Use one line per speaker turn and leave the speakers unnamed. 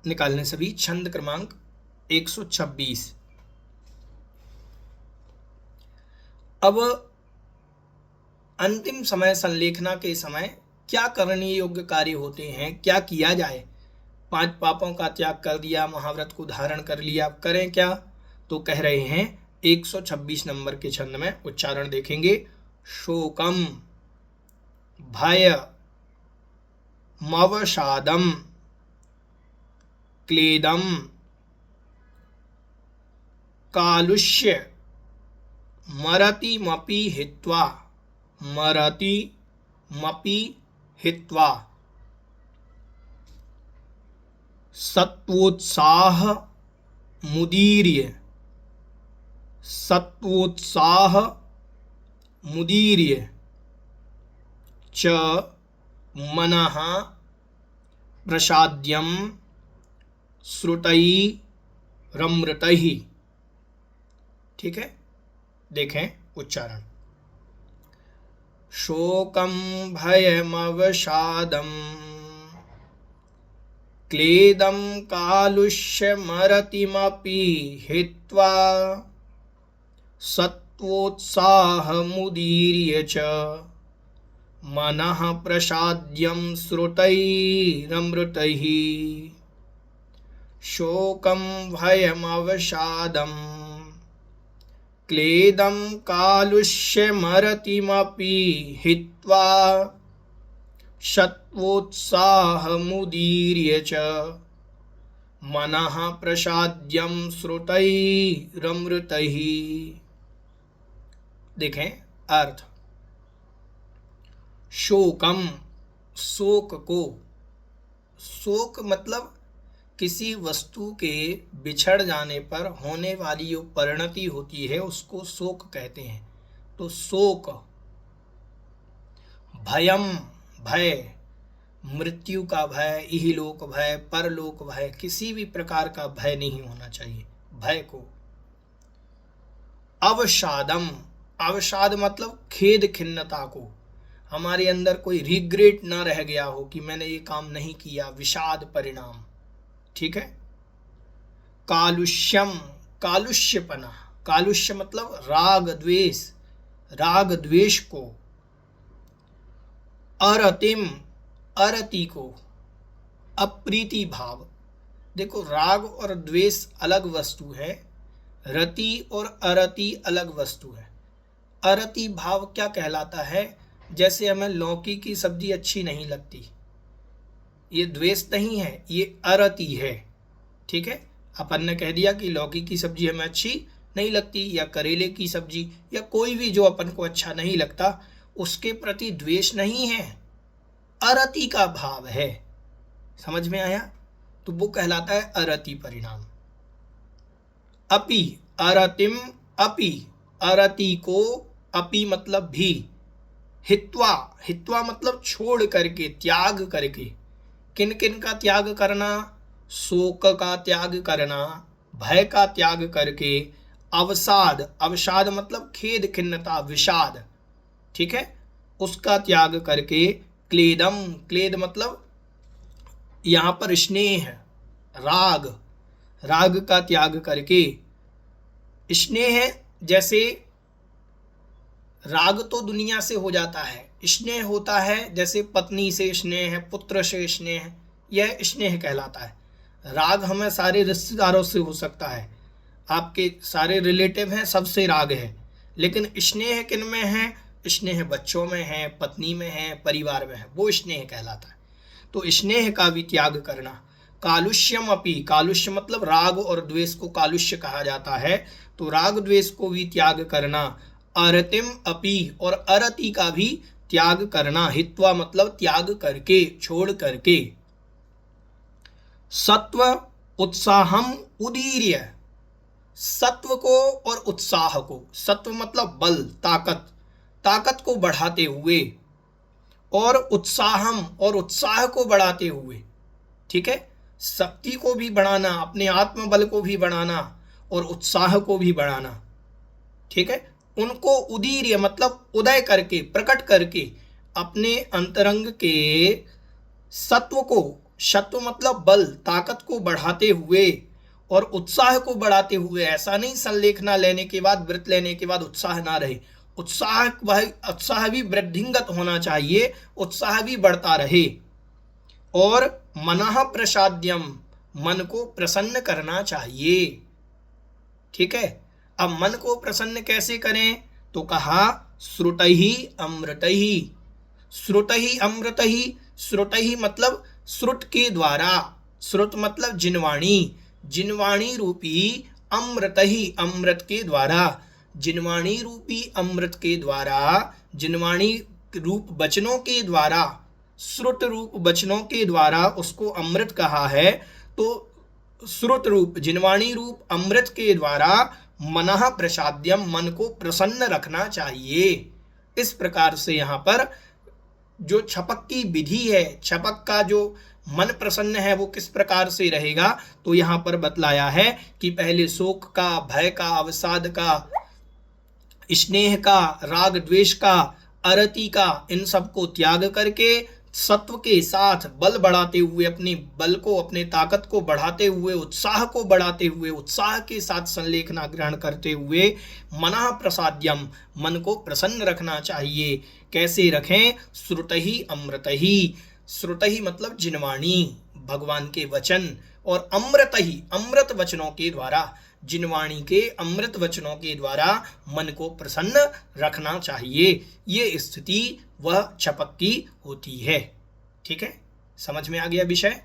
निकालने सभी। छंद क्रमांक 126। अब अंतिम समय संलेखना के समय क्या करने योग्य कार्य होते हैं, क्या किया जाए। 5 पापों का त्याग कर दिया, महाव्रत को धारण कर लिया, करें क्या? तो कह रहे हैं 126 नंबर के छंद में उच्चारण देखेंगे। शोकम भय मवसादम क्लेदम कालुष्य मरतिमपि हित्वा मरतिमपि हित्वा सत्वोत्साह मुदीर्य च मनः प्रसाद्यं श्रुतैरमृतैः। ठीक है, देखें उच्चारण। शोकं भयमवसादं क्लेदं कालुष्यमरतिमपि हित्वा सत्वोत्साहमुदीर्य च मनः प्रसाद्यं श्रुतैरमृतैः। शोकं भयमवसादं क्लेदं कालुष्यमरतिमपि हित्वा सत्वोत्साहमुदीर्य च मनः प्रसाद्यं श्रुतैरमृतैः। देखें अर्थ। शोकम, शोक को, शोक मतलब किसी वस्तु के बिछड़ जाने पर होने वाली जो परिणति होती है उसको शोक कहते हैं। तो शोक, भयम भय, मृत्यु का भय, इहलोक भय, परलोक भय, किसी भी प्रकार का भय नहीं होना चाहिए भय को। अवसादम, अवसाद मतलब खेद खिन्नता को, हमारे अंदर कोई रिग्रेट ना रह गया हो कि मैंने ये काम नहीं किया, विषाद परिणाम। ठीक है। कालुष्यम, कालुष्यपना, कालुष्य मतलब राग द्वेष, राग द्वेष को। अरतिम, अरति को, अप्रीति भाव। देखो राग और द्वेष अलग वस्तु है, रति और अरति अलग वस्तु है। अरति भाव क्या कहलाता है? जैसे हमें लौकी की सब्जी अच्छी नहीं लगती, ये द्वेष नहीं है, ये अरति है। ठीक है, अपन ने कह दिया कि लौकी की सब्जी हमें अच्छी नहीं लगती, या करेले की सब्जी, या कोई भी जो अपन को अच्छा नहीं लगता उसके प्रति द्वेष नहीं है, अरति का भाव है। समझ में आया? तो वो कहलाता है अरति परिणाम। अपि, अरतिम अपि, अरति को, अपि मतलब भी, हित्वा, हित्वा मतलब छोड़ करके, त्याग करके। किन किन का त्याग करना? शोक का त्याग करना, भय का त्याग करके, अवसाद, अवसाद मतलब खेद खिन्नता, विषाद। ठीक है, उसका त्याग करके, क्लेदम, क्लेद मतलब यहां पर स्नेह, राग, राग का त्याग करके। स्नेह, जैसे राग तो दुनिया से हो जाता है, स्नेह होता है जैसे पत्नी से स्नेह है, पुत्र से स्नेह, यह स्नेह कहलाता है। राग हमें सारे रिश्तेदारों से हो सकता है, आपके सारे रिलेटिव हैं, सबसे राग है। लेकिन स्नेह किन में है? स्नेह बच्चों में है, पत्नी में है, परिवार में है, वो स्नेह कहलाता है। तो स्नेह का भी त्याग करना। कालुष्यम अपि, कालुष्य मतलब राग और द्वेष को कालुष्य कहा जाता है, तो राग द्वेष को भी त्याग करना। अरतिम अपि, और अरति का भी त्याग करना, हित्वा मतलब त्याग करके, छोड़ करके। सत्व उत्साहम उदीर्य, सत्व को और उत्साह को, सत्व मतलब बल, ताकत, ताकत को बढ़ाते हुए, और उत्साहम, और उत्साह को बढ़ाते हुए। ठीक है, शक्ति को भी बढ़ाना, अपने आत्मबल को भी बढ़ाना, और उत्साह को भी बढ़ाना। ठीक है, उनको उदीर्य मतलब उदय करके, प्रकट करके, अपने अंतरंग के सत्व को सत्व मतलब बल, ताकत को बढ़ाते हुए और उत्साह को बढ़ाते हुए। ऐसा नहीं संलेखना लेने के बाद, व्रत लेने के बाद उत्साह ना रहे। उत्साह भी वृद्धिंगत होना चाहिए, उत्साह भी बढ़ता रहे। और मनः प्रसाद्यम, मन को प्रसन्न करना चाहिए। ठीक है, अब मन को प्रसन्न कैसे करें? तो कहा श्रुतहि अमृतहि। श्रुतहि अमृतहि, श्रुतहि मतलब श्रुत के द्वारा, श्रुत मतलब जिनवाणी, जिनवाणी रूपी अमृतहि, अमृत के द्वारा, जिनवाणी रूपी अमृत के द्वारा, जिनवाणी रूप वचनों के द्वारा, श्रुत रूप वचनों के द्वारा उसको अमृत कहा है। तो श्रुत रूप, जिनवाणी रूप अमृत के द्वारा मनः प्रसाद्यम, मन को प्रसन्न रखना चाहिए। इस प्रकार से यहाँ पर जो छपक की विधि है, छपक का जो मन प्रसन्न है वो किस प्रकार से रहेगा, तो यहाँ पर बतलाया है कि पहले शोक का, भय का, अवसाद का, स्नेह का, राग द्वेष का, अरति का, इन सब को त्याग करके सत्व के साथ बल बढ़ाते हुए, अपने बल को, अपने ताकत को बढ़ाते हुए, उत्साह को बढ़ाते हुए, उत्साह के साथ संलेखना ग्रहण करते हुए मनः प्रसाद्यम, मन को प्रसन्न रखना चाहिए। कैसे रखें? श्रुतहि अमृतहि, श्रुतहि मतलब जिनवाणी, भगवान के वचन, और अमृतहि, अमृत वचनों के द्वारा, जिनवाणी के अमृत वचनों के द्वारा मन को प्रसन्न रखना चाहिए। ये स्थिति वह छपक की होती है। ठीक है, समझ में आ गया विषय?